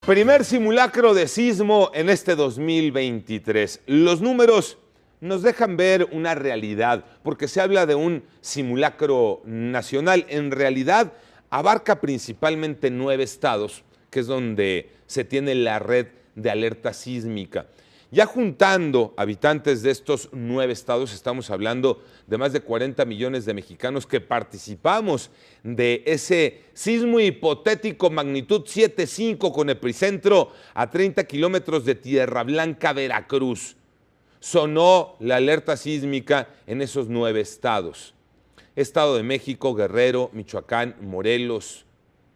Primer simulacro de sismo en este 2023. Los números nos dejan ver una realidad, porque se habla de un simulacro nacional. En realidad abarca principalmente 9 estados, que es donde se tiene la red de alerta sísmica. Ya juntando habitantes de estos 9 estados, estamos hablando de más de 40 millones de mexicanos que participamos de ese sismo hipotético magnitud 7.5 con epicentro a 30 kilómetros de Tierra Blanca, Veracruz. Sonó la alerta sísmica en esos 9 estados. Estado de México, Guerrero, Michoacán, Morelos,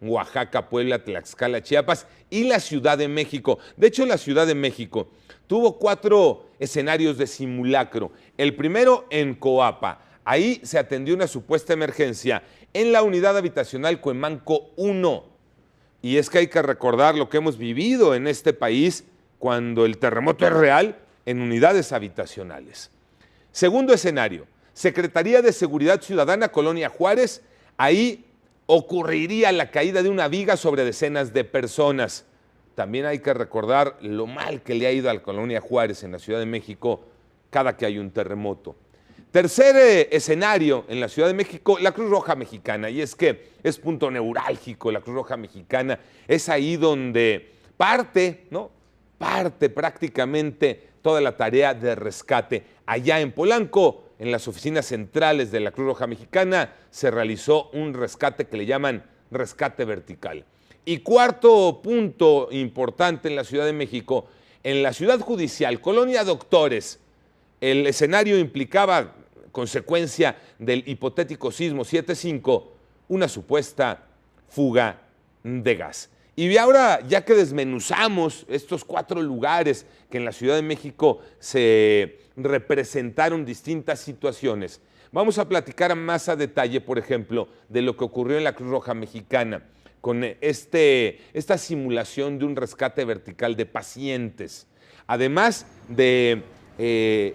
Oaxaca, Puebla, Tlaxcala, Chiapas y la Ciudad de México. De hecho, la Ciudad de México tuvo 4 escenarios de simulacro. El primero en Coapa. Ahí se atendió una supuesta emergencia en la unidad habitacional Cuemanco 1. Y es que hay que recordar lo que hemos vivido en este país cuando el terremoto es real en unidades habitacionales. Segundo escenario, Secretaría de Seguridad Ciudadana, Colonia Juárez. Ahí ocurriría la caída de una viga sobre decenas de personas. También hay que recordar lo mal que le ha ido a la Colonia Juárez en la Ciudad de México cada que hay un terremoto. Tercer escenario en la Ciudad de México, la Cruz Roja Mexicana. Y es que es punto neurálgico la Cruz Roja Mexicana. Es ahí donde parte prácticamente toda la tarea de rescate. Allá en Polanco, en las oficinas centrales de la Cruz Roja Mexicana, se realizó un rescate que le llaman rescate vertical. Y cuarto punto importante en la Ciudad de México, en la Ciudad Judicial, Colonia Doctores, el escenario implicaba, consecuencia del hipotético sismo 7.5, una supuesta fuga de gas. Y ahora, ya que desmenuzamos estos 4 lugares que en la Ciudad de México se representaron distintas situaciones, vamos a platicar más a detalle, por ejemplo, de lo que ocurrió en la Cruz Roja Mexicana con esta simulación de un rescate vertical de pacientes, además de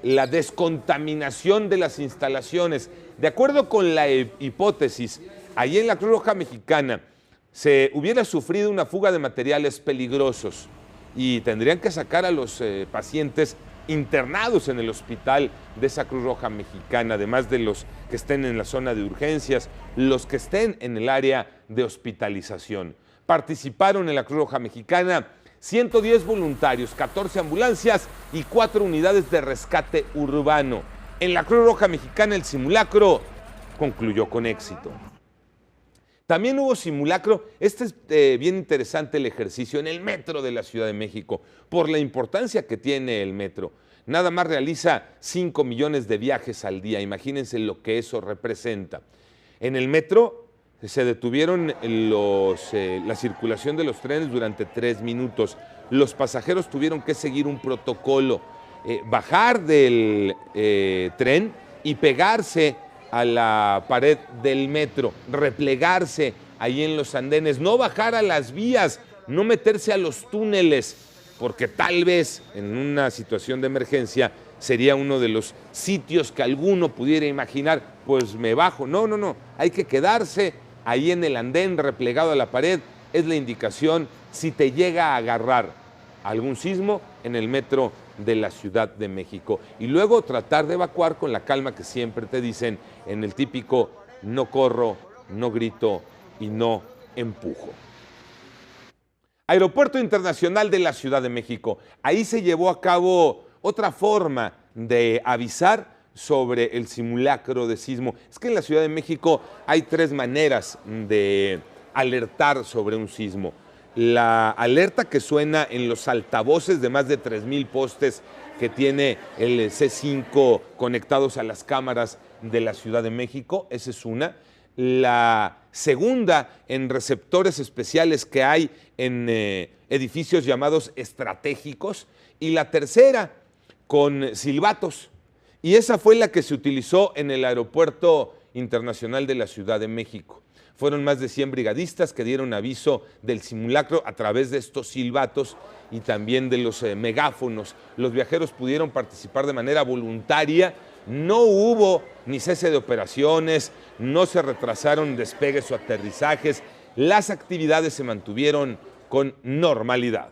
la descontaminación de las instalaciones. De acuerdo con la hipótesis, allí en la Cruz Roja Mexicana se hubiera sufrido una fuga de materiales peligrosos y tendrían que sacar a los pacientes internados en el hospital de esa Cruz Roja Mexicana, además de los que estén en la zona de urgencias, los que estén en el área de hospitalización. Participaron en la Cruz Roja Mexicana 110 voluntarios, 14 ambulancias y 4 unidades de rescate urbano. En la Cruz Roja Mexicana el simulacro concluyó con éxito. También hubo simulacro, este es bien interesante el ejercicio, en el metro de la Ciudad de México, por la importancia que tiene el metro. Nada más realiza 5 millones de viajes al día, imagínense lo que eso representa. En el metro se detuvieron la circulación de los trenes durante 3 minutos. Los pasajeros tuvieron que seguir un protocolo, bajar del tren y pegarse a la pared del metro, replegarse ahí en los andenes, no bajar a las vías, no meterse a los túneles, porque tal vez en una situación de emergencia sería uno de los sitios que alguno pudiera imaginar, pues me bajo. No, hay que quedarse ahí en el andén replegado a la pared, es la indicación si te llega a agarrar algún sismo en el metro de la Ciudad de México. Y luego tratar de evacuar con la calma que siempre te dicen en el típico no corro, no grito y no empujo. Aeropuerto Internacional de la Ciudad de México. Ahí se llevó a cabo otra forma de avisar sobre el simulacro de sismo. Es que en la Ciudad de México hay 3 maneras de alertar sobre un sismo. La alerta que suena en los altavoces de más de 3,000 postes que tiene el C5 conectados a las cámaras de la Ciudad de México, esa es una. La segunda, en receptores especiales que hay en edificios llamados estratégicos. Y la tercera, con silbatos. Y esa fue la que se utilizó en el Aeropuerto Internacional de la Ciudad de México. Fueron más de 100 brigadistas que dieron aviso del simulacro a través de estos silbatos y también de los megáfonos. Los viajeros pudieron participar de manera voluntaria, no hubo ni cese de operaciones, no se retrasaron despegues o aterrizajes, las actividades se mantuvieron con normalidad.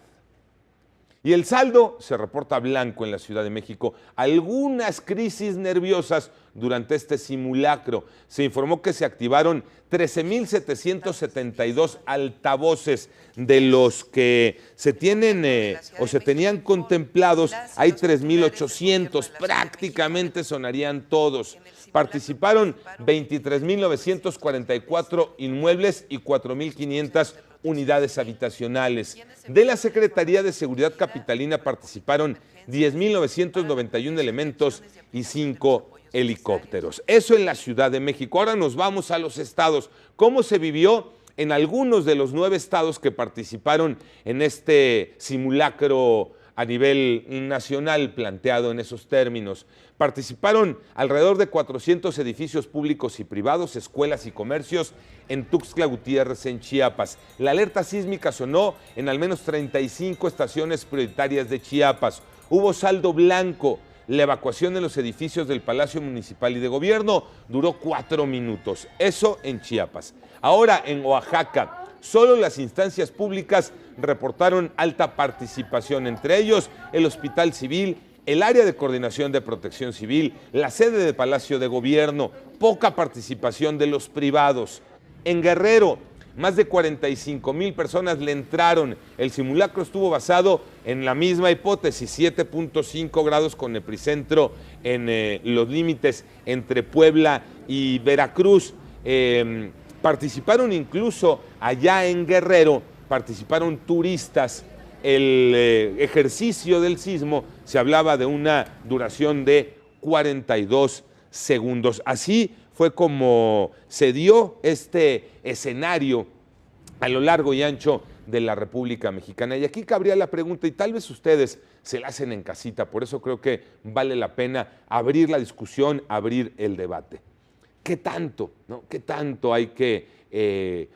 Y el saldo se reporta blanco en la Ciudad de México. Algunas crisis nerviosas durante este simulacro. Se informó que se activaron 13,772 altavoces, de los que se tienen o se tenían contemplados. Hay 3,800, prácticamente sonarían todos. Participaron 23,944 inmuebles y 4,500 unidades habitacionales. De la Secretaría de Seguridad Capitalina participaron 10,991 elementos y 5 helicópteros. Eso en la Ciudad de México. Ahora nos vamos a los estados. ¿Cómo se vivió en algunos de los 9 estados que participaron en este simulacro a nivel nacional planteado en esos términos? Participaron alrededor de 400 edificios públicos y privados, escuelas y comercios en Tuxtla Gutiérrez, en Chiapas. La alerta sísmica sonó en al menos 35 estaciones prioritarias de Chiapas. Hubo saldo blanco. La evacuación de los edificios del Palacio Municipal y de Gobierno duró 4 minutos. Eso en Chiapas. Ahora en Oaxaca, solo las instancias públicas reportaron alta participación, entre ellos el Hospital Civil, el Área de Coordinación de Protección Civil, la sede del Palacio de Gobierno, poca participación de los privados. En Guerrero, más de 45,000 personas le entraron. El simulacro estuvo basado en la misma hipótesis, 7.5 grados con epicentro en los límites entre Puebla y Veracruz. Participaron incluso allá en Guerrero, participaron turistas. El ejercicio del sismo se hablaba de una duración de 42 segundos. Así fue como se dio este escenario a lo largo y ancho de la República Mexicana. Y aquí cabría la pregunta, y tal vez ustedes se la hacen en casita, por eso creo que vale la pena abrir la discusión, abrir el debate. ¿Qué tanto, no? ¿Qué tanto hay que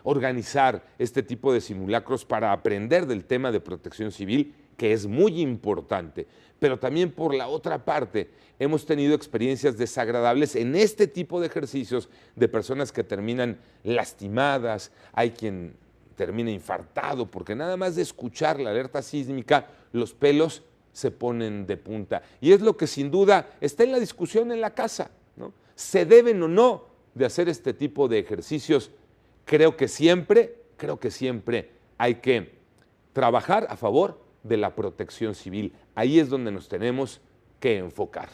organizar este tipo de simulacros para aprender del tema de protección civil, que es muy importante? Pero también, por la otra parte, hemos tenido experiencias desagradables en este tipo de ejercicios de personas que terminan lastimadas. Hay quien termina infartado porque nada más de escuchar la alerta sísmica los pelos se ponen de punta. Y es lo que sin duda está en la discusión en la casa, ¿no? ¿Se deben o no de hacer este tipo de ejercicios? Creo que siempre hay que trabajar a favor de la protección civil. Ahí es donde nos tenemos que enfocar.